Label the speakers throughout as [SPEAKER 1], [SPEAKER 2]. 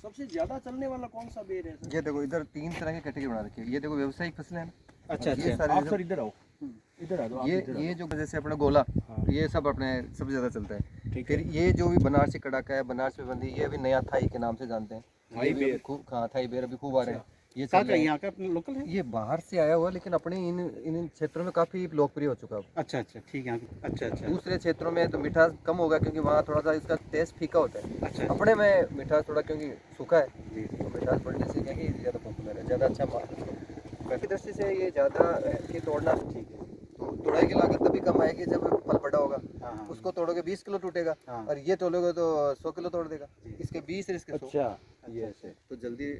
[SPEAKER 1] सबसे ज्यादा चलने वाला कौन सा बेर है सर?
[SPEAKER 2] ये देखो इधर 3 तरह की कैटेगरी बना रखी है। ये देखो व्यावसायिक फसलें हैं।
[SPEAKER 1] अच्छा
[SPEAKER 2] ये
[SPEAKER 1] अच्छा,
[SPEAKER 2] सारे
[SPEAKER 1] आप
[SPEAKER 2] जो-
[SPEAKER 1] सर इधर आओ, इधर आ दो, आप इधर
[SPEAKER 2] ये
[SPEAKER 1] आओ।
[SPEAKER 2] जो जैसे अपना गोला,
[SPEAKER 1] हाँ
[SPEAKER 2] ये सब अपने सबसे ज़्यादा चलता है।
[SPEAKER 1] ठीक
[SPEAKER 2] फिर
[SPEAKER 1] है।
[SPEAKER 2] ये जो भी बनारसी कड़ाका है, बनारस में बंदी, ये अभी नया थाई के नाम से जानते हैं।
[SPEAKER 1] थाई
[SPEAKER 2] ये भी अभी
[SPEAKER 1] बेर।
[SPEAKER 2] खूब, हाँ थाई बेर अभी खूब आ रहे हैं। ये
[SPEAKER 1] कहाँ
[SPEAKER 2] चल
[SPEAKER 1] का
[SPEAKER 2] रहे हैं।
[SPEAKER 1] यहाँ का अपना लोकल है?
[SPEAKER 2] ये बाहर से आया हुआ, लेकिन अपने इन इन क्षेत्रों में काफ़ी लोकप्रिय हो चुका है।
[SPEAKER 1] अच्छा अच्छा ठीक है, अच्छा अच्छा
[SPEAKER 2] दूसरे क्षेत्रों में तो मिठास कम होगा, क्योंकि वहाँ थोड़ा सा इसका टेस्ट फीका होता है।
[SPEAKER 1] अच्छा
[SPEAKER 2] अपने में मिठास थोड़ा क्योंकि सूखा है,
[SPEAKER 1] जी जी।
[SPEAKER 2] तो मिठास बढ़ने से क्या है कि ज़्यादा पॉपुलर है, ज़्यादा अच्छा काफ़ी दृष्टि से ये ज़्यादा की तोड़ना
[SPEAKER 1] ठीक है।
[SPEAKER 2] तो तुड़ाई की लागत तभी कम आएगी जब फल बड़ा होगा।
[SPEAKER 1] हाँ हाँ
[SPEAKER 2] उसको तोड़ोगे 20 किलो टूटेगा,
[SPEAKER 1] हाँ।
[SPEAKER 2] और ये तोड़ोगे तो 100 किलो तोड़ देगा।
[SPEAKER 1] जी।
[SPEAKER 2] इसके 20 और इसके 100।
[SPEAKER 1] अच्छा
[SPEAKER 2] ये ऐसे तो जल्दी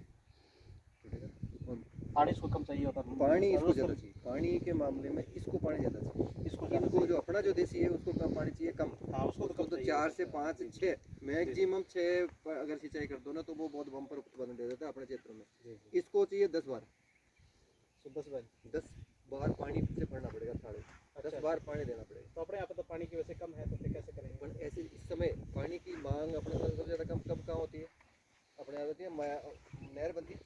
[SPEAKER 2] टूटेगा। और
[SPEAKER 1] पानी इसको कम चाहिए होता है।
[SPEAKER 2] पानी इसको ज़्यादा चाहिए। पानी के मामले में इसको पानी ज़्यादा चाहिए। इनको जो अपना जो देसी है उसको कम पानी चाहिए, कम।
[SPEAKER 1] हाँ उसको
[SPEAKER 2] उसको तो 4 से 5 6 मैक्सिमम 6 अगर सिंचाई कर दो ना, तो वो बहुत बम्पर उत्पादन दे देता है अपने क्षेत्र में। इसको चाहिए 10 बार, 10 बार पानी से भरना पड़ेगा, 10 बार पानी देना पड़ेगा।
[SPEAKER 1] तो अपने यहाँ पे तो पानी की वैसे कम है, तो फिर कैसे करेंगे?
[SPEAKER 2] पर ऐसे इस समय पानी की मांग अपने पास सबसे ज़्यादा कम कब कहाँ होती है? अपने यहाँ होती है नहर बनती है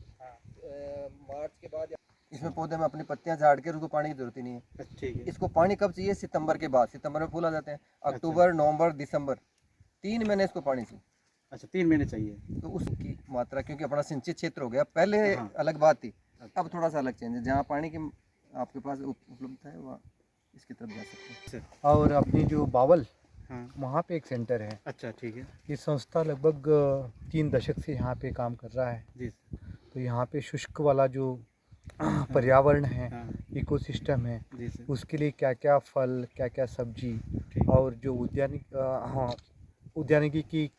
[SPEAKER 2] मार्च के बाद। इसमें पौधे में अपनी पत्तियां झाड़ के उसको पानी की जरूरत ही नहीं है।
[SPEAKER 1] अच्छा ठीक है।
[SPEAKER 2] इसको पानी कब चाहिए? सितंबर के बाद। सितंबर में फूल आ जाते हैं। अक्टूबर, नवंबर, दिसंबर, 3 महीने इसको पानी चाहिए।
[SPEAKER 1] अच्छा 3 महीने चाहिए।
[SPEAKER 2] तो उसकी मात्रा, क्योंकि अपना सिंचित क्षेत्र हो गया, पहले
[SPEAKER 1] हाँ।
[SPEAKER 2] अलग बात थी,
[SPEAKER 1] अच्छा।
[SPEAKER 2] अब थोड़ा सा अलग चेंज है। जहाँ पानी की आपके पास उपलब्धता है, वहाँ इसकी तरफ जा सकते हैं।
[SPEAKER 3] और अपनी जो बावल,
[SPEAKER 1] हाँ
[SPEAKER 3] वहाँ पे एक सेंटर है।
[SPEAKER 1] अच्छा ठीक है।
[SPEAKER 3] ये संस्था लगभग 3 दशक से यहाँ पे काम कर रहा है।
[SPEAKER 1] जी
[SPEAKER 3] तो यहाँ पे शुष्क वाला जो पर्यावरण है,
[SPEAKER 1] हाँ
[SPEAKER 3] इकोसिस्टम है,
[SPEAKER 1] जी सर
[SPEAKER 3] उसके लिए क्या क्या फल, क्या क्या सब्जी,
[SPEAKER 1] ठीक।
[SPEAKER 3] और जो उद्यानिकी की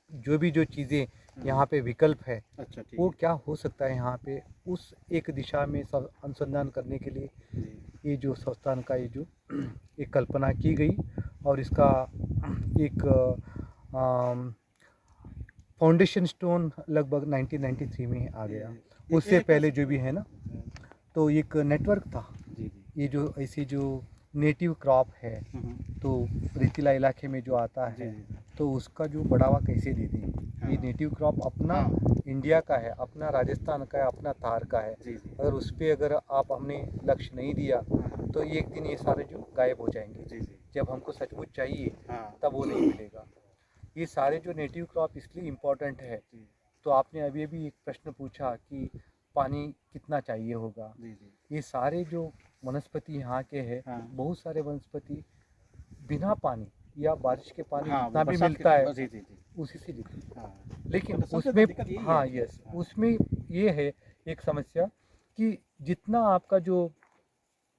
[SPEAKER 3] जो चीज़ें यहाँ पे विकल्प है,
[SPEAKER 1] अच्छा ठीक
[SPEAKER 3] वो
[SPEAKER 1] है।
[SPEAKER 3] क्या हो सकता है यहाँ पे, उस एक दिशा में सब अनुसंधान करने के लिए
[SPEAKER 1] जी
[SPEAKER 3] ये जो संस्थान का ये जो एक कल्पना की गई, और इसका एक फाउंडेशन स्टोन लगभग 1993 में आ गया। उससे पहले जो भी है ना, तो एक नेटवर्क था।
[SPEAKER 1] जी जी।
[SPEAKER 3] ये जो ऐसी जो नेटिव क्रॉप है, तो रेतीला इलाके में जो आता
[SPEAKER 1] जी
[SPEAKER 3] है,
[SPEAKER 1] जी।
[SPEAKER 3] तो उसका जो बढ़ावा कैसे दे दें। ये
[SPEAKER 1] हाँ।
[SPEAKER 3] नेटिव क्रॉप अपना
[SPEAKER 1] हाँ।
[SPEAKER 3] इंडिया का है, अपना राजस्थान का है, अपना तार का है।
[SPEAKER 1] जी जी।
[SPEAKER 3] अगर उस पर अगर आप हमने लक्ष्य नहीं दिया,
[SPEAKER 1] हाँ
[SPEAKER 3] तो एक दिन ये सारे जो गायब हो जाएंगे।
[SPEAKER 1] जी जी।
[SPEAKER 3] जब हमको सचमुच चाहिए,
[SPEAKER 1] हाँ
[SPEAKER 3] तब वो नहीं मिलेगा। ये सारे जो नेटिव क्रॉप इसलिए इम्पोर्टेंट है,
[SPEAKER 1] जी
[SPEAKER 3] तो आपने अभी अभी एक प्रश्न पूछा कि पानी कितना चाहिए होगा।
[SPEAKER 1] जी जी।
[SPEAKER 3] ये सारे जो वनस्पति यहाँ के हैं,
[SPEAKER 1] हाँ।
[SPEAKER 3] बहुत सारे वनस्पति बिना पानी या बारिश के पानी
[SPEAKER 1] हाँ
[SPEAKER 3] जितना भी
[SPEAKER 1] बरसात के-
[SPEAKER 3] मिलता है,
[SPEAKER 1] जी जी जी।
[SPEAKER 3] उसी से जीते हैं।
[SPEAKER 1] हाँ
[SPEAKER 3] लेकिन
[SPEAKER 1] तो सबसे
[SPEAKER 3] उसमें
[SPEAKER 1] बड़ी दिक्कत यही
[SPEAKER 3] हाँ
[SPEAKER 1] है।
[SPEAKER 3] यस,
[SPEAKER 1] हाँ।
[SPEAKER 3] उसमें ये है एक समस्या कि जितना आपका जो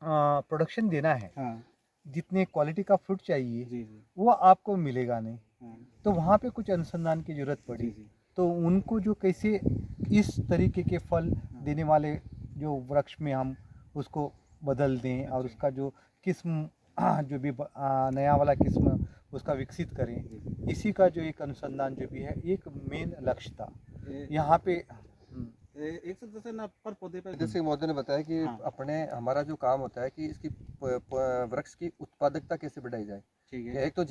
[SPEAKER 3] प्रोडक्शन देना है,
[SPEAKER 1] हाँ
[SPEAKER 3] जितने क्वालिटी का फ्रूट चाहिए,
[SPEAKER 1] जी जी।
[SPEAKER 3] वो आपको मिलेगा नहीं।
[SPEAKER 1] हाँ
[SPEAKER 3] तो वहाँ पे कुछ अनुसंधान की ज़रूरत
[SPEAKER 1] जी
[SPEAKER 3] पड़ी।
[SPEAKER 1] जी।
[SPEAKER 3] तो उनको जो कैसे इस तरीके के फल देने वाले जो वृक्ष में हम उसको बदल दें, और
[SPEAKER 1] अच्छा।
[SPEAKER 3] उसका जो किस्म जो भी नया वाला किस्म उसका विकसित करें,
[SPEAKER 1] जी।
[SPEAKER 3] इसी का जो एक अनुसंधान जो भी है, एक मेन लक्ष्य था
[SPEAKER 1] ए-
[SPEAKER 3] यहाँ पे।
[SPEAKER 1] एक से जैसे ना पर पौधे पे
[SPEAKER 2] जैसे महोदय ने बताया कि
[SPEAKER 1] हाँ।
[SPEAKER 2] अपने हमारा जो काम होता है कि इसकी वृक्ष की उत्पादकता कैसे बढ़ाई जाए।
[SPEAKER 1] ठीक
[SPEAKER 2] कि
[SPEAKER 1] है।
[SPEAKER 2] एक तो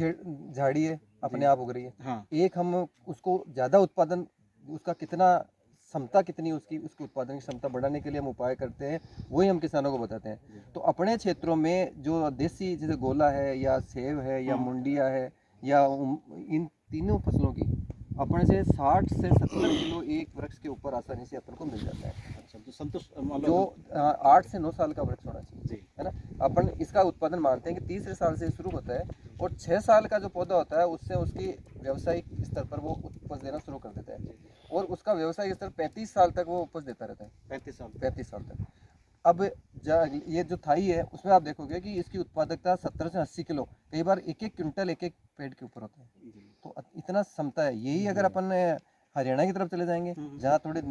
[SPEAKER 2] झाड़ी है, अपने
[SPEAKER 1] जी।
[SPEAKER 2] आप उग रही है।
[SPEAKER 1] हाँ
[SPEAKER 2] एक हम उसको ज़्यादा उत्पादन, उसका कितना क्षमता कितनी है, उसकी उत्पादन की क्षमता बढ़ाने के लिए हम उपाय करते हैं, वही हम किसानों को बताते हैं। तो अपने क्षेत्रों में जो देसी जैसे गोला है या सेब है या
[SPEAKER 1] हाँ।
[SPEAKER 2] मुंडिया है या इन तीनों फसलों की अपने से 60 से 70 किलो एक वृक्ष के ऊपर आसानी से अपन को मिल जाता है।
[SPEAKER 1] अच्छा तो संतुष्ट
[SPEAKER 2] जो 8 से 9 साल का वृक्ष होना चाहिए,
[SPEAKER 1] जी
[SPEAKER 2] है ना। अपन इसका उत्पादन मानते हैं कि तीसरे साल से शुरू होता है, और 6 साल का जो पौधा होता है उससे उसकी व्यावसायिक स्तर पर वो उपज देना शुरू कर देता है, और उसका व्यावसायिक स्तर 35 साल तक वो उपज देता रहता है।
[SPEAKER 1] 35 साल
[SPEAKER 2] 35 साल तक। अब ये जो थाई है उसमें आप देखोगे कि इसकी उत्पादकता 70 से 80 किलो, कई बार एक एक क्विंटल एक एक पेड़ के ऊपर होता है।
[SPEAKER 1] जी।
[SPEAKER 2] तो इतना क्षमता है। यही अगर अपन हरियाणा की तरफ चले जाएंगे, जहाँ थोड़े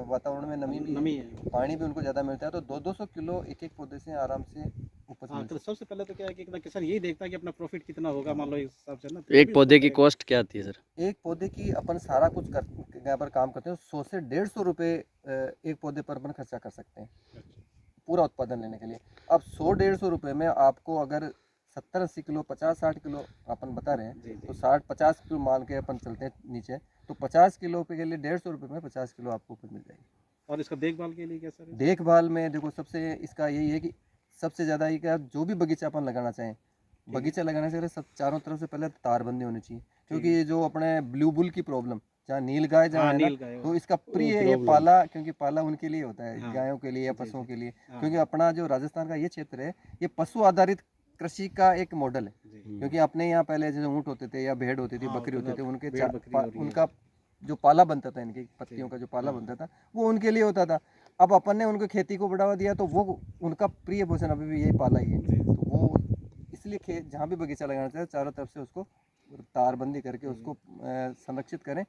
[SPEAKER 2] वातावरण में नमी भी है, पानी भी उनको ज़्यादा मिलता है, तो 200 किलो एक एक पौधे से आराम से उपज
[SPEAKER 1] हाँ
[SPEAKER 2] मिलती
[SPEAKER 1] तो सबसे पहले तो क्या है कि ना किसान यही देखता है कि अपना प्रॉफिट कितना होगा, मान लो इस हिसाब से ना। तो
[SPEAKER 4] एक पौधे की कॉस्ट क्या आती है सर?
[SPEAKER 2] है। एक पौधे की अपन सारा कुछ यहाँ पर काम करते हैं, 100 से 150 रुपये एक पौधे पर अपन खर्चा कर सकते हैं पूरा उत्पादन लेने के लिए। अब 100-150 रुपये में आपको अगर 70-80 किलो 50-60 किलो अपन बता रहे
[SPEAKER 1] जी,
[SPEAKER 2] हैं,
[SPEAKER 1] जी।
[SPEAKER 2] तो 60-50 किलो मान के अपन चलते हैं नीचे, तो 50 किलो पे के लिए 150 रुपये में 50 किलो आपको उपज मिल जाएगी।
[SPEAKER 1] और इसका देखभाल के लिए क्या सर है?
[SPEAKER 2] देखभाल में देखो सबसे इसका यही है कि सबसे ज़्यादा ये क्या, जो भी बगीचा अपन लगाना चाहें,
[SPEAKER 1] है।
[SPEAKER 2] बगीचा लगाने से पहले सब चारों तरफ से पहले तारबंदी होनी चाहिए, क्योंकि
[SPEAKER 1] है।
[SPEAKER 2] ये जो अपने ब्लू बुल की प्रॉब्लम, जहाँ नील गाय जहाँ
[SPEAKER 1] हाँ,
[SPEAKER 2] है ना,
[SPEAKER 1] नील गाय
[SPEAKER 2] तो इसका प्रिय ये
[SPEAKER 1] प्रॉब्लम।
[SPEAKER 2] पाला, क्योंकि पाला उनके लिए होता है,
[SPEAKER 1] हाँ।
[SPEAKER 2] गायों के लिए या
[SPEAKER 1] जी,
[SPEAKER 2] पशुओं
[SPEAKER 1] जी।
[SPEAKER 2] के लिए,
[SPEAKER 1] हाँ।
[SPEAKER 2] क्योंकि अपना जो राजस्थान का ये क्षेत्र है, ये पशु आधारित कृषि का एक मॉडल है।
[SPEAKER 1] जी।
[SPEAKER 2] क्योंकि अपने यहाँ पहले जैसे ऊँट होते थे या भेड़ होती थी,
[SPEAKER 1] हाँ,
[SPEAKER 2] बकरी होते थे, उनके
[SPEAKER 1] भेड़ बकरी और ये
[SPEAKER 2] उनका जो पाला बनता था, इनकी पत्तियों का जो पाला
[SPEAKER 1] हाँ।
[SPEAKER 2] बनता था, वो उनके लिए होता था। अब अपन ने उनको खेती को बढ़ावा दिया, तो वो उनका प्रिय भोजन अभी भी यही पाला ही है।
[SPEAKER 1] जी।
[SPEAKER 2] तो वो इसलिए खेत जहाँ भी बगीचा लगाना चाहिए, चारों तरफ से उसको तारबंदी करके उसको संरक्षित करें,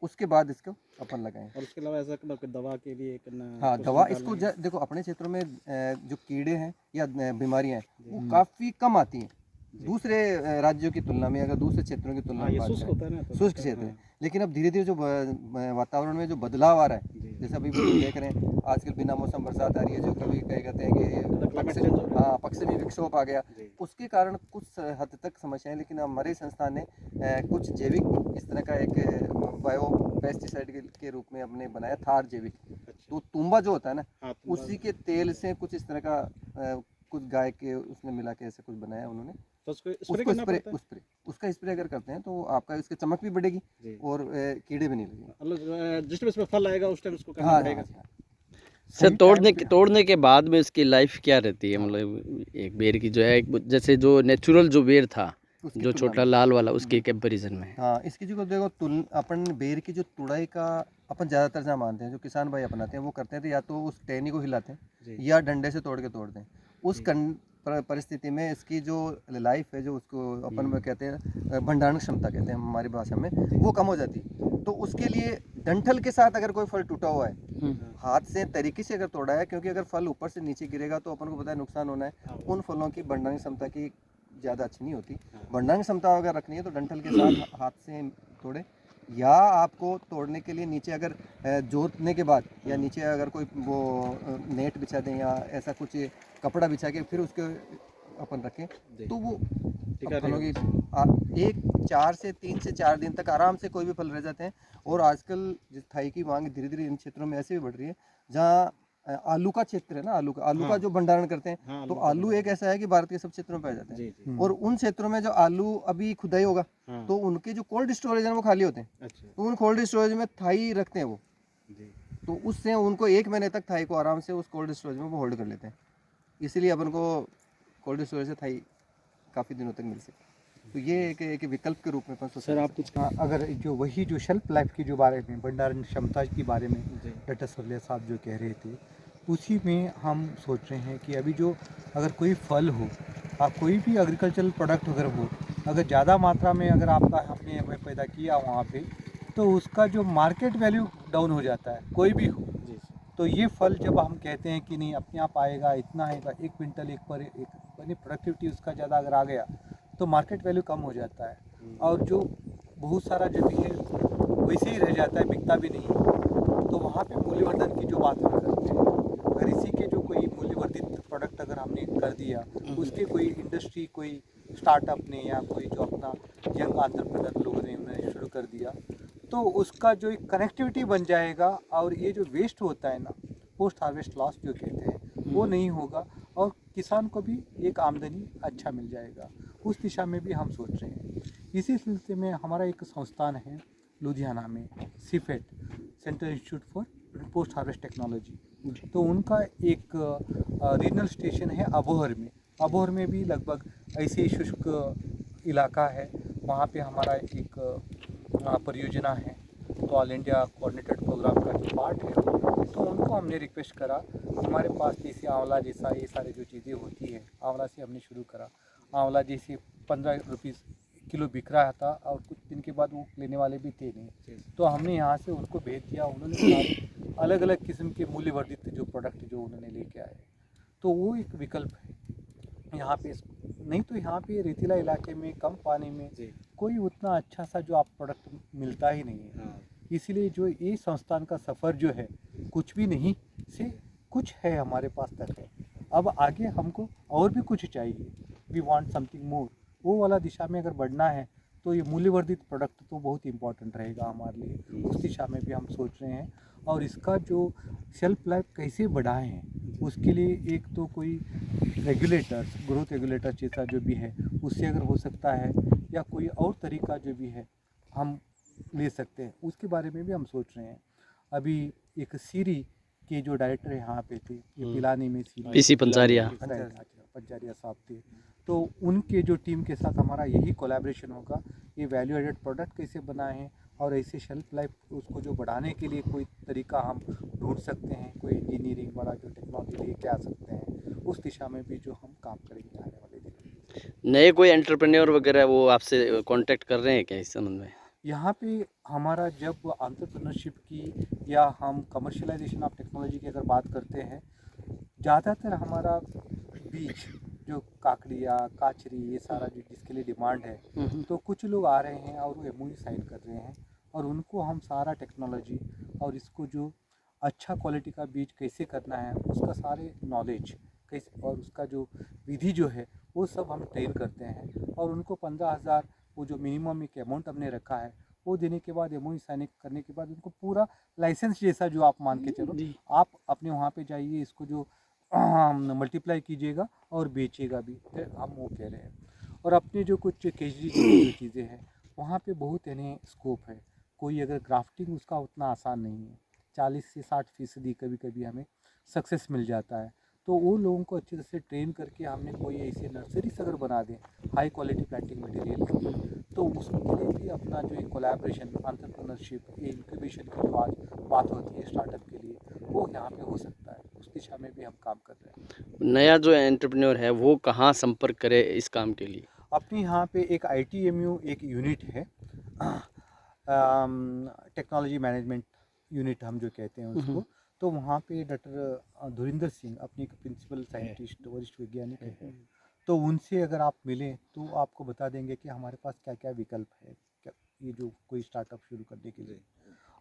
[SPEAKER 2] उसके बाद इसको अपन लगाएं।
[SPEAKER 1] और उसके अलावा ऐसा कोई दवा के लिए करना,
[SPEAKER 2] हाँ,
[SPEAKER 1] कुछ
[SPEAKER 2] दवा
[SPEAKER 1] निकालना
[SPEAKER 2] इसको
[SPEAKER 1] है?
[SPEAKER 2] देखो अपने क्षेत्रों में जो कीड़े हैं या बीमारियां हैं,
[SPEAKER 1] जी।
[SPEAKER 2] वो काफ़ी कम आती हैं
[SPEAKER 1] जी।
[SPEAKER 2] दूसरे राज्यों की तुलना में, अगर दूसरे क्षेत्रों की तुलना
[SPEAKER 1] हाँ,
[SPEAKER 2] में
[SPEAKER 1] ये
[SPEAKER 2] बात
[SPEAKER 1] शुष्क
[SPEAKER 2] करें,
[SPEAKER 1] होता है ना, तो
[SPEAKER 2] शुष्क
[SPEAKER 1] दिक्कत,
[SPEAKER 2] क्षेत्र है।
[SPEAKER 1] हाँ।
[SPEAKER 2] लेकिन अब धीरे धीरे जो वातावरण में जो बदलाव आ रहा है,
[SPEAKER 1] जी।
[SPEAKER 2] जैसे अभी भी देख रहे हैं आजकल बिना मौसम बरसात आ रही है, जो कभी कहीं कहते हैं कि
[SPEAKER 1] क्लाइमेट चेंज हो रहा है।
[SPEAKER 2] हाँ पश्चिमी विक्षोभ आ गया,
[SPEAKER 1] जी।
[SPEAKER 2] उसके कारण कुछ हद तक समस्याएं, लेकिन हमारे संस्थान ने कुछ जैविक इस तरह का एक बायो पेस्टिसाइड के रूप में हमने बनाया, थार जैविक।
[SPEAKER 1] अच्छा।
[SPEAKER 2] तो तुम्बा जो होता है ना,
[SPEAKER 1] हाँ, तुम्बाड़।
[SPEAKER 2] उसी के तेल से कुछ इस तरह का कुछ गाय के उसमें मिला के ऐसे कुछ बनाया उन्होंने,
[SPEAKER 1] तो उसको स्प्रे
[SPEAKER 2] उसको
[SPEAKER 1] करना पड़ता है?
[SPEAKER 2] उसका स्प्रे अगर करते हैं तो आपका इसकी चमक भी बढ़ेगी
[SPEAKER 1] जी।
[SPEAKER 2] और कीड़े भी नहीं लगेंगे।
[SPEAKER 1] मतलब जिस टाइम इसमें फल आएगा उस टाइम उसको करना
[SPEAKER 2] हाँ
[SPEAKER 1] पड़ेगा।
[SPEAKER 2] हाँ।
[SPEAKER 4] सर
[SPEAKER 3] सही टाइम पे
[SPEAKER 4] तोड़ने के बाद में उसकी लाइफ क्या रहती है? मतलब एक बेर की जो है, जैसे जो नेचुरल जो बेर था,
[SPEAKER 2] उसकी
[SPEAKER 4] जो
[SPEAKER 2] तुलना
[SPEAKER 4] छोटा
[SPEAKER 2] में।
[SPEAKER 4] लाल वाला, उसके कंपैरिजन में।
[SPEAKER 2] हाँ, इसकी जो देखो अपन बेर की जो तुड़ाई का अपन ज़्यादातर जहाँ मानते हैं, जो किसान भाई अपनाते हैं, वो करते हैं तो या तो उस टहनी को हिलाते हैं
[SPEAKER 1] जी।
[SPEAKER 2] या डंडे से तोड़ दें। उस
[SPEAKER 1] जी।
[SPEAKER 2] परिस्थिति में इसकी जो लाइफ है, जो उसको अपन में कहते हैं भंडारण क्षमता कहते हैं हमारी भाषा में, वो कम हो जाती है। तो उसके लिए डंठल के साथ अगर कोई फल टूटा हुआ है, हाथ से तरीके से अगर तोड़ा है, क्योंकि अगर फल ऊपर से नीचे गिरेगा तो अपन को पता है नुकसान होना है, उन फलों की भंडारण क्षमता की ज़्यादा अच्छी नहीं होती। भंडारण क्षमता अगर रखनी है तो डंठल के साथ हाथ से तोड़े, या आपको तोड़ने के लिए नीचे अगर जोतने के बाद या नीचे अगर कोई वो नेट बिछा दें या ऐसा कुछ कपड़ा बिछा के फिर उसके अपन रखें, तो वो
[SPEAKER 1] टिका
[SPEAKER 2] फलों की
[SPEAKER 1] रहेगा।
[SPEAKER 2] एक 4 दिन तक आराम से कोई भी फल रह जाते हैं। और आजकल जिस थाई की मांग धीरे धीरे इन क्षेत्रों में ऐसे भी बढ़ रही है, जहाँ आलू का क्षेत्र है ना, आलू का
[SPEAKER 1] हाँ।
[SPEAKER 2] जो भंडारण करते हैं,
[SPEAKER 1] हाँ,
[SPEAKER 2] तो
[SPEAKER 1] आलू का
[SPEAKER 2] आलू
[SPEAKER 1] भंडारण।
[SPEAKER 2] एक ऐसा है कि भारत के सब क्षेत्रों में पाए जाते हैं।
[SPEAKER 1] जी, जी।
[SPEAKER 2] और उन क्षेत्रों में जो आलू अभी खुदाई होगा,
[SPEAKER 1] हाँ।
[SPEAKER 2] तो उनके जो कोल्ड स्टोरेज है वो खाली होते हैं,
[SPEAKER 1] अच्छा।
[SPEAKER 2] तो उन कोल्ड स्टोरेज में थाई रखते हैं वो,
[SPEAKER 1] जी।
[SPEAKER 2] तो उससे उनको 1 महीने तक थाई को आराम से उस कोल्ड स्टोरेज में वो होल्ड कर लेते हैं। इसलिए अपन को कोल्ड स्टोरेज से थाई काफ़ी दिनों तक मिल सके। तो ये एक विकल्प के रूप में अपन सोच
[SPEAKER 4] सर आप
[SPEAKER 2] सकते हैं।
[SPEAKER 4] कुछ
[SPEAKER 3] हाँ, अगर जो वही जो शेल्फ लाइफ की जो बारे में भंडारण क्षमता के बारे में
[SPEAKER 1] जी।
[SPEAKER 3] डॉक्टर सरलिया साहब जो कह रहे थे, उसी में हम सोच रहे हैं कि अभी जो अगर कोई फल हो, कोई भी एग्रीकल्चरल प्रोडक्ट अगर हो, अगर ज़्यादा मात्रा में अगर हमने पैदा किया वहाँ पे, तो उसका जो मार्केट वैल्यू डाउन हो जाता है, कोई भी हो।
[SPEAKER 1] जी।
[SPEAKER 3] तो ये फल जब हम कहते हैं कि नहीं अपने आप आएगा, इतना आएगा, 1 क्विंटल एक पर एक, यानी प्रोडक्टिविटी उसका ज़्यादा अगर आ गया तो मार्केट वैल्यू कम हो जाता है, और जो बहुत सारा जो भी है वैसे ही रह जाता है, बिकता भी नहीं है। तो वहाँ पे मूल्यवर्धन की जो बात हम करते हैं, अगर इसी के जो कोई मूल्यवर्धित प्रोडक्ट अगर हमने कर दिया, उसके कोई इंडस्ट्री, कोई स्टार्टअप ने या कोई जो अपना यंग एंटरप्रेन्योर लोगों ने उन्होंने शुरू कर दिया, तो उसका जो एक कनेक्टिविटी बन जाएगा, और ये जो वेस्ट होता है ना, पोस्ट हार्वेस्ट लॉस जो कहते हैं, वो नहीं होगा, और किसान को भी एक आमदनी अच्छा मिल जाएगा। उस दिशा में भी हम सोच रहे हैं। इसी सिलसिले में हमारा एक संस्थान है लुधियाना में, CIPHET, central institute for post harvest technology, तो उनका एक रीजनल स्टेशन है अबोहर में। अबोहर में भी लगभग ऐसे ही शुष्क इलाका है, वहाँ पे हमारा एक परियोजना है, तो ऑल इंडिया कोऑर्डिनेटेड प्रोग्राम का जो पार्ट है, तो उनको हमने रिक्वेस्ट करा, हमारे पास जैसे आंवला जैसा ये सारी जो चीज़ें होती है, आंवला से हमने शुरू करा। आंवला जैसे 15 रुपीज़ किलो बिक रहा था, और कुछ दिन के बाद वो लेने वाले भी थे नहीं, तो हमने यहाँ से उनको भेज दिया, उन्होंने सारे अलग अलग किस्म के मूल्यवर्धित जो प्रोडक्ट जो उन्होंने लेके आए, तो वो एक विकल्प है यहाँ पे। नहीं तो यहाँ पे रेतीला इलाके में कम पानी में
[SPEAKER 1] जी।
[SPEAKER 3] कोई उतना अच्छा सा जो आप प्रोडक्ट मिलता ही नहीं है।
[SPEAKER 1] हाँ।
[SPEAKER 3] इसीलिए जो ये संस्थान का सफ़र जो है, कुछ भी नहीं से कुछ है हमारे पास तक है, अब आगे हमको और भी कुछ चाहिए। वी वांट समथिंग मोर, वो वाला दिशा में अगर बढ़ना है तो ये मूल्यवर्धित प्रोडक्ट तो बहुत इंपॉर्टेंट रहेगा हमारे लिए। उस दिशा में भी हम सोच रहे हैं। और इसका जो शेल्फ लाइफ कैसे बढ़ाएं हैं उसके लिए एक तो कोई रेगुलेटर्स, ग्रोथ रेगुलेटर जैसा जो भी है उससे अगर हो सकता है, या कोई और तरीका जो भी है हम ले सकते हैं, उसके बारे में भी हम सोच रहे हैं। अभी एक सीरी के जो डायरेक्टर यहाँ पे थे, ये पिलानी में सीरी
[SPEAKER 4] पीसी पंचारिया।
[SPEAKER 3] पंचारिया साहब थे, तो उनके जो टीम के साथ हमारा यही कोलैबोरेशन होगा, ये वैल्यू एडेड प्रोडक्ट कैसे बनाएं और ऐसे शेल्फ लाइफ उसको जो बढ़ाने के लिए कोई तरीका हम ढूंढ सकते हैं, कोई इंजीनियरिंग वाला जो टेक्नोलॉजी लेके आ सकते हैं, उस दिशा में भी जो हम काम करेंगे आने वाले दिनों में।
[SPEAKER 4] नए कोई एंटरप्रेन्योर वगैरह वो आपसे कांटेक्ट कर रहे हैं क्या इस संबंध में?
[SPEAKER 3] यहाँ पे हमारा जब एंटरप्रेन्योरशिप की या हम कमर्शियलाइजेशन ऑफ टेक्नोलॉजी की अगर बात करते हैं, ज़्यादातर हमारा बीज जो काकड़िया काचरी ये सारा जो जिसके लिए डिमांड है, तो कुछ लोग आ रहे हैं और वो एमओयू साइन कर रहे हैं और उनको हम सारा टेक्नोलॉजी और इसको जो अच्छा क्वालिटी का बीज कैसे करना है उसका सारे नॉलेज कैसे और उसका जो विधि जो है वो सब हम ट्रेन करते हैं। और उनको 15,000 वो जो मिनिमम एक अमाउंट हमने रखा है वो देने के बाद एमओयू साइन करने के बाद उनको पूरा लाइसेंस जैसा जो आप मान के चलो, आप अपने वहाँ पे जाइए, इसको जो मल्टीप्लाई कीजिएगा और बेचिएगा भी, हम वो कह रहे हैं। और अपने जो कुछ केजरी जो चीज़ें हैं वहाँ पे बहुत यानी स्कोप है। कोई अगर ग्राफ्टिंग उसका उतना आसान नहीं है, 40 से 60% कभी कभी हमें सक्सेस मिल जाता है। तो वो लोगों को अच्छी तरह से ट्रेन करके हमने कोई ऐसी नर्सरीज अगर बना दें हाई क्वालिटी प्लांटिंग मटेरियल की, तो उसके लिए भी अपना जो एक कोलैबोरेशन एंटरप्रेन्योरशिप ये इंक्यूबेशन की जो आज बात होती है स्टार्टअप के लिए, वो यहाँ पे हो सकता है। उस दिशा में भी हम काम कर रहे हैं।
[SPEAKER 4] नया जो एंटरप्रेन्योर है वो कहाँ संपर्क करे इस काम के लिए?
[SPEAKER 3] अपने यहाँ पे एक ITMU एक यूनिट है, टेक्नोलॉजी मैनेजमेंट यूनिट हम जो कहते हैं उसको, तो वहाँ पे डॉक्टर धुरिंदर सिंह अपने एक प्रिंसिपल साइंटिस्ट वरिष्ठ वैज्ञानिक हैं, तो उनसे अगर आप मिलें तो आपको बता देंगे कि हमारे पास क्या क्या विकल्प है क्या ये जो कोई स्टार्टअप शुरू करने के लिए।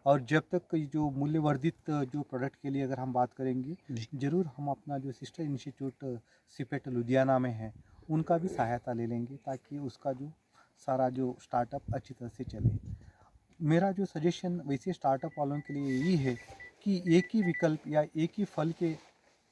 [SPEAKER 3] और जब तक जो मूल्यवर्धित जो प्रोडक्ट के लिए अगर हम बात करेंगे, ज़रूर हम अपना जो सिस्टर इंस्टीट्यूट सिपेट लुधियाना में है उनका भी सहायता ले लेंगे ताकि उसका जो सारा जो स्टार्टअप अच्छी तरह से चले। मेरा जो सजेशन वैसे स्टार्टअप वालों के लिए यही है कि एक ही विकल्प या एक ही फल के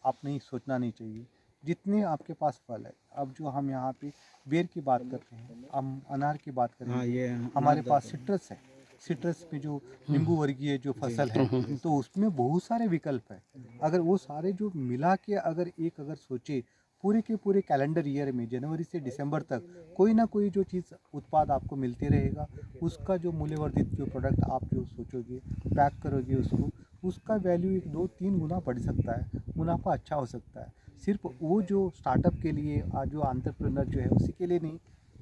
[SPEAKER 3] आप नहीं सोचना नहीं चाहिए, जितने आपके पास फल है। अब जो हम यहाँ पे बेर की बात करते हैं, हम अनार की बात करें,
[SPEAKER 1] ये
[SPEAKER 3] हमारे पास सिट्रस है, सिट्रस में जो नींबू वर्गीय जो फसल है तो उसमें बहुत सारे विकल्प है। अगर वो सारे जो मिला के अगर सोचे पूरे के पूरे कैलेंडर ईयर में जनवरी से दिसंबर तक कोई ना कोई जो चीज़ उत्पाद आपको मिलते रहेगा, उसका जो मूल्यवर्धित जो प्रोडक्ट आप जो सोचोगे पैक करोगे उसको, उसका वैल्यू 1-2-3 गुना बढ़ सकता है, मुनाफा अच्छा हो सकता है। सिर्फ वो जो स्टार्टअप के लिए आज जो एंटरप्रेन्योर जो है उसी के लिए नहीं,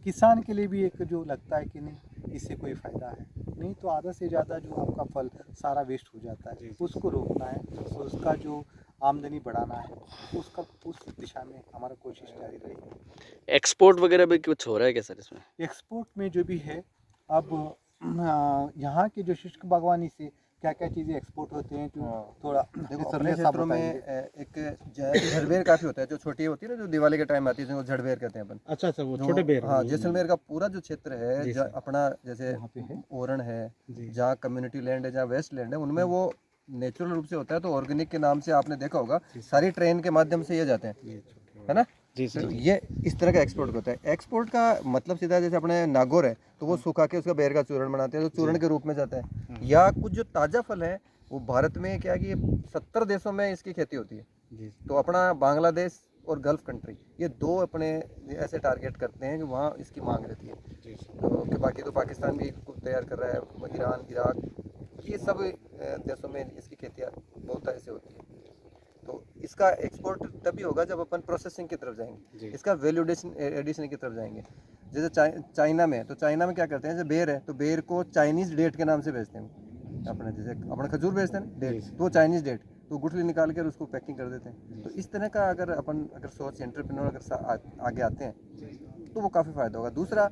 [SPEAKER 3] किसान के लिए भी एक जो लगता है कि नहीं इससे कोई फ़ायदा है, नहीं तो आधा से ज़्यादा जो आपका फल सारा वेस्ट हो जाता है, उसको रोकना है, तो उसका जो आमदनी बढ़ाना है, उसका उस दिशा में हमारा कोशिश जारी रहेगी।
[SPEAKER 4] एक्सपोर्ट वगैरह भी कुछ हो रहा है क्या सर इसमें?
[SPEAKER 3] एक्सपोर्ट में जो भी है, अब यहाँ के जो शुष्क बागवानी से क्या क्या चीज़ें एक्सपोर्ट होते हैं जो थोड़ा
[SPEAKER 2] देखो अपने क्षेत्रों में एक झड़बेर काफ़ी होता है, जो छोटी होती है ना, जो दिवाली के टाइम आती है जिसको झड़बेर कहते हैं अपन।
[SPEAKER 1] अच्छा वो छोटे बेर।
[SPEAKER 2] हाँ, जैसलमेर का पूरा जो क्षेत्र है अपना, जैसे ओरण है, जहाँ कम्युनिटी लैंड है, जहाँ वेस्ट लैंड है, उनमें वो नेचुरल रूप से होता है। तो ऑर्गेनिक के नाम से आपने देखा होगा सारी ट्रेन के माध्यम से ये जाते हैं, है ना। तो ये इस तरह का एक्सपोर्ट होता है। एक्सपोर्ट का मतलब सीधा जैसे अपने नागौर है तो वो सुखा के उसका बेर का चूर्ण बनाते हैं, तो चूर्ण के रूप में जाता है। या कुछ जो ताज़ा फल है वो भारत में क्या कि 70 देशों में इसकी खेती होती है। तो अपना बांग्लादेश और गल्फ कंट्री ये दो अपने ऐसे टारगेट करते हैं कि वहाँ इसकी मांग रहती है। तो बाकी तो पाकिस्तान भी तैयार कर रहा है, ईरान, इराक, ये सब देशों में इसकी खेती बहुत ऐसे होती है। तो इसका एक्सपोर्ट तभी होगा जब अपन प्रोसेसिंग की तरफ जाएंगे, इसका वैल्यू एडिशन की तरफ जाएंगे। जैसे चाइना में, तो चाइना में क्या करते हैं, जैसे बेर है तो बेर को चाइनीज़ डेट के नाम से बेचते हैं। अपने जैसे अपना खजूर बेचते हैं डेट, तो चाइनीज़ डेट, तो गुठली निकाल कर उसको पैकिंग कर देते हैं। तो इस तरह का अगर अपन सोच एंटरप्रेन्योर अगर आगे आते हैं तो वो काफ़ी फ़ायदा होगा। दूसरा,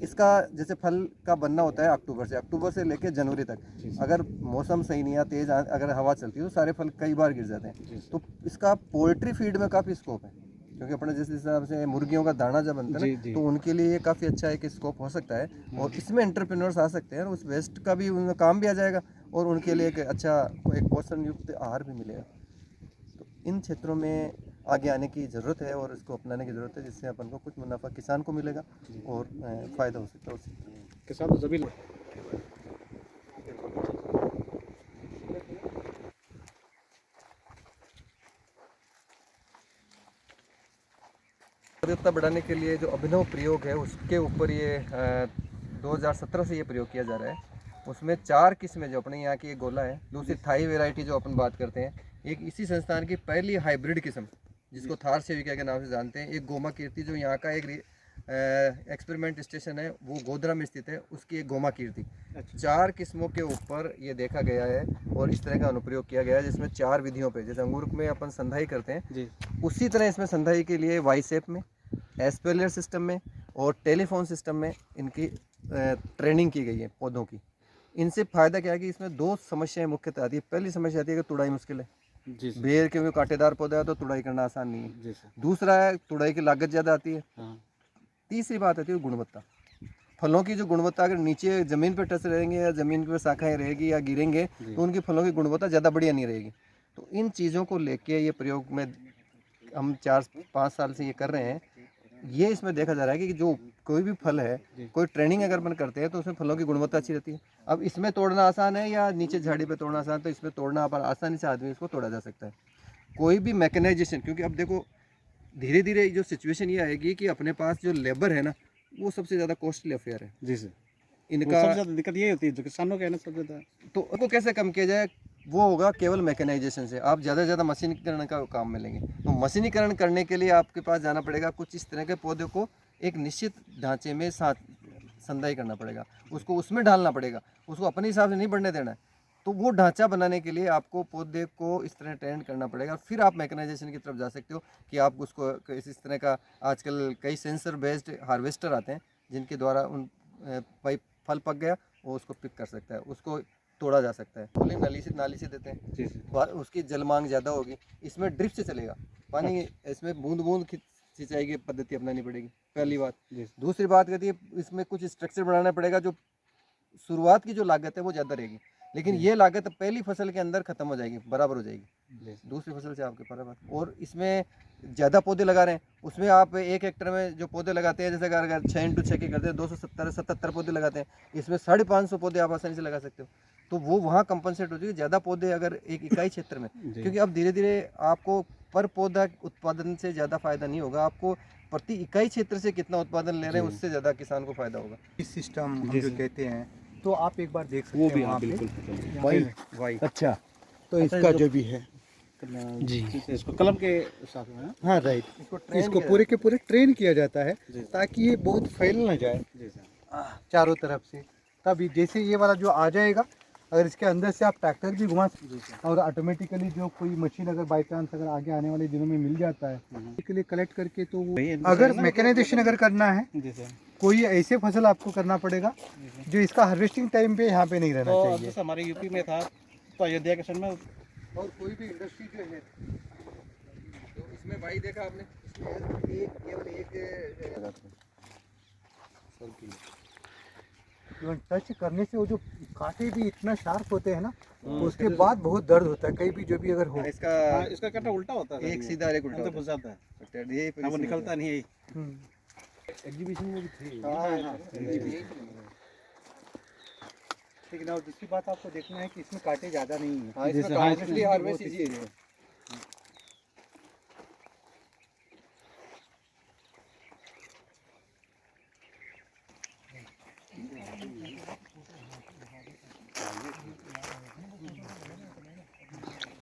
[SPEAKER 2] इसका जैसे फल का बनना होता है अक्टूबर से लेकर जनवरी तक। अगर मौसम सही नहीं है, अगर हवा चलती है तो सारे फल कई बार गिर जाते हैं। तो इसका पोल्ट्री फीड में काफ़ी स्कोप है। क्योंकि अपने जिस हिसाब से मुर्गियों का दाना जब बनता है
[SPEAKER 1] जी,
[SPEAKER 2] ना,
[SPEAKER 1] जी।
[SPEAKER 2] तो उनके लिए ये काफ़ी अच्छा एक स्कोप हो सकता है और इसमें एंटरप्रेन्योर्स आ सकते हैं और उस वेस्ट का भी उनका काम भी आ जाएगा और उनके लिए एक अच्छा एक पोषण युक्त आहार भी मिलेगा। तो इन क्षेत्रों में आगे आने की ज़रूरत है और इसको अपनाने की ज़रूरत है, जिससे अपन को कुछ मुनाफा किसान को मिलेगा और फ़ायदा हो सकता है उससे।
[SPEAKER 1] किसान तो सभी
[SPEAKER 2] उत्पादकता बढ़ाने के लिए जो अभिनव प्रयोग है उसके ऊपर ये 2017 से ये प्रयोग किया जा रहा है। उसमें 4 किस्में जो अपने यहाँ की एक गोला है, दूसरी थाई वैरायटी जो अपन बात करते हैं, एक इसी संस्थान की पहली हाइब्रिड किस्म जिसको थार सेविका के नाम से जानते हैं, एक गोमा कीर्ति जो यहाँ का एक एक्सपेरिमेंट स्टेशन है वो गोधरा में स्थित है, उसकी एक गोमा कीर्ति। 4 किस्मों के ऊपर ये देखा गया है और इस तरह का अनुप्रयोग किया गया है, जिसमें 4 विधियों पे, जैसे अंगूर में अपन संधाई करते हैं
[SPEAKER 1] जी।
[SPEAKER 2] उसी तरह इसमें संधाई के लिए वाई शेप में, एस्पेलियर सिस्टम में और टेलीफोन सिस्टम में इनकी ट्रेनिंग की गई है पौधों की। इनसे फ़ायदा क्या है कि इसमें 2 समस्याएं मुख्यतः आती है। पहली समस्या आती है कि तुड़ाई मुश्किल है,
[SPEAKER 1] जी सर।
[SPEAKER 2] बेर क्योंकि कांटेदार पौधा है तो तुड़ाई करना आसान नहीं है।
[SPEAKER 1] जी सर।
[SPEAKER 2] दूसरा है तुड़ाई की लागत ज़्यादा आती है।
[SPEAKER 1] हाँ।
[SPEAKER 2] तीसरी बात आती है गुणवत्ता। फलों की जो गुणवत्ता अगर नीचे ज़मीन पर टच रहेंगे या ज़मीन पर शाखाएं रहेगी या गिरेंगे तो उनकी फलों की गुणवत्ता ज़्यादा बढ़िया नहीं रहेगी। तो इन चीज़ों को लेके ये प्रयोग में हम 4-5 साल से ये कर रहे हैं। ये इसमें देखा जा रहा है कि जो कोई भी फल है, कोई ट्रेनिंग अगर अपन करते हैं तो उसमें फलों की गुणवत्ता अच्छी रहती है। अब इसमें तोड़ना आसान है या नीचे झाड़ी पे तोड़ना आसान है, तो इसमें तोड़ना पर आसानी से आदमी इसको तोड़ा जा सकता है। कोई भी मैकेनाइजेशन, क्योंकि अब देखो धीरे धीरे जो सिचुएशन ये आएगी कि अपने पास जो लेबर है ना, वो सबसे ज़्यादा कॉस्टली अफेयर है।
[SPEAKER 1] जी सर।
[SPEAKER 2] इनका
[SPEAKER 1] सबसे ज़्यादा दिक्कत ये होती है जो किसानों का है ना, सबसे ज़्यादा।
[SPEAKER 2] तो उनको कैसे कम किया जाए, वो होगा केवल मैकेनाइजेशन से। आप ज़्यादा से ज़्यादा मशीनीकरण का काम मिलेंगे। तो मशीनीकरण करने के लिए आपके पास जाना पड़ेगा, कुछ इस तरह के पौधे को एक निश्चित ढांचे में साथ संदाई करना पड़ेगा, उसको उसमें डालना पड़ेगा, उसको अपने हिसाब से नहीं बढ़ने देना है। तो वो ढांचा बनाने के लिए आपको पौधे को इस तरह ट्रेंड करना पड़ेगा, फिर आप मैकेनाइजेशन की तरफ जा सकते हो कि आप उसको इस तरह का, आजकल कई सेंसर बेस्ड हार्वेस्टर आते हैं जिनके द्वारा उन फल पक गया वो उसको पिक कर सकता है, उसको तोड़ा जा सकता है। फूलें नाली से देते हैं।
[SPEAKER 1] जी सर।
[SPEAKER 2] उसकी जल मांग ज़्यादा होगी, इसमें ड्रिप से चलेगा पानी, इसमें बूंद बूंद सिंचाई की पद्धति अपनानी पड़ेगी, पहली बात। दूसरी बात कहती है इसमें कुछ स्ट्रक्चर बनाना पड़ेगा, जो शुरुआत की जो लागत है वो ज़्यादा रहेगी, लेकिन ये लागत पहली फसल के अंदर खत्म हो जाएगी, बराबर हो जाएगी दूसरी फसल से आपके बराबर। और इसमें ज़्यादा पौधे लगा रहे हैं, उसमें आप 1 हेक्टेयर में जो पौधे लगाते हैं, जैसे अगर 6x6 के करते हैं 277 पौधे लगाते हैं, इसमें 550 पौधे आप आसानी से लगा सकते हो। तो वो वहाँ कंपनसेट हो जाएगी ज़्यादा पौधे अगर एक इकाई क्षेत्र में, क्योंकि अब धीरे धीरे आपको पर पौधा उत्पादन से ज़्यादा फायदा नहीं होगा, आपको प्रति इकाई क्षेत्र से कितना उत्पादन ले रहे हैं उससे ज़्यादा किसान को फायदा होगा।
[SPEAKER 3] इस सिस्टम हम जो कहते हैं, तो आप एक बार देख सकते
[SPEAKER 1] वो
[SPEAKER 3] हैं
[SPEAKER 1] भी
[SPEAKER 3] वहाँ
[SPEAKER 1] हाँ,
[SPEAKER 3] पे।
[SPEAKER 1] बिल्कुल।
[SPEAKER 2] वाई
[SPEAKER 3] अच्छा, तो इसका जो भी है,
[SPEAKER 4] जी।
[SPEAKER 1] इसको कलम के साथ में।
[SPEAKER 3] हाँ राइट,
[SPEAKER 2] इसको ट्रेन
[SPEAKER 3] इसको
[SPEAKER 2] किया
[SPEAKER 3] पूरे के पूरे ट्रेन किया जाता है
[SPEAKER 1] जी।
[SPEAKER 3] ताकि ये बहुत फैल ना जाए
[SPEAKER 1] जी सर।
[SPEAKER 3] चारों तरफ से। तभी जैसे ये वाला जो आ जाएगा, अगर इसके अंदर से आप ट्रैक्टर भी घुमा और ऑटोमेटिकली जो कोई मशीन अगर बाई चांस अगर आगे आने वाले दिनों में मिल जाता है, इसके लिए कलेक्ट करके, तो वो अगर मैकेनाइजेशन अगर करना है,
[SPEAKER 1] जी सर।
[SPEAKER 3] कोई ऐसे फसल आपको करना पड़ेगा जो इसका हार्वेस्टिंग टाइम पे यहाँ पे नहीं रहना
[SPEAKER 1] तो
[SPEAKER 3] चाहिए।
[SPEAKER 1] जैसे हमारे यूपी में था, तो अयोध्या के समय में
[SPEAKER 2] और कोई भी इंडस्ट्री जो है, तो इसमें भाई देखा आपने, इसमें एक केवल एक
[SPEAKER 3] इवन टच करने से वो जो कांटे भी इतना शार्प होते हैं ना, उसके बाद बहुत दर्द होता है कहीं भी जो भी अगर हो।
[SPEAKER 1] इसका कांटा उल्टा होता है,
[SPEAKER 2] एक सीधा एक उल्टा
[SPEAKER 1] अंदर
[SPEAKER 2] होता
[SPEAKER 1] घुस जाता है,
[SPEAKER 2] है। ये
[SPEAKER 1] हाँ, वो निकलता नहीं है।
[SPEAKER 3] एग्जीबिशन में भी थे।
[SPEAKER 2] हाँ,
[SPEAKER 3] लेकिन और दूसरी बात आपको देखना है कि इसमें कांटे ज़्यादा नहीं है।
[SPEAKER 2] हाँ, इसमें हार्वेस्ट इजी है।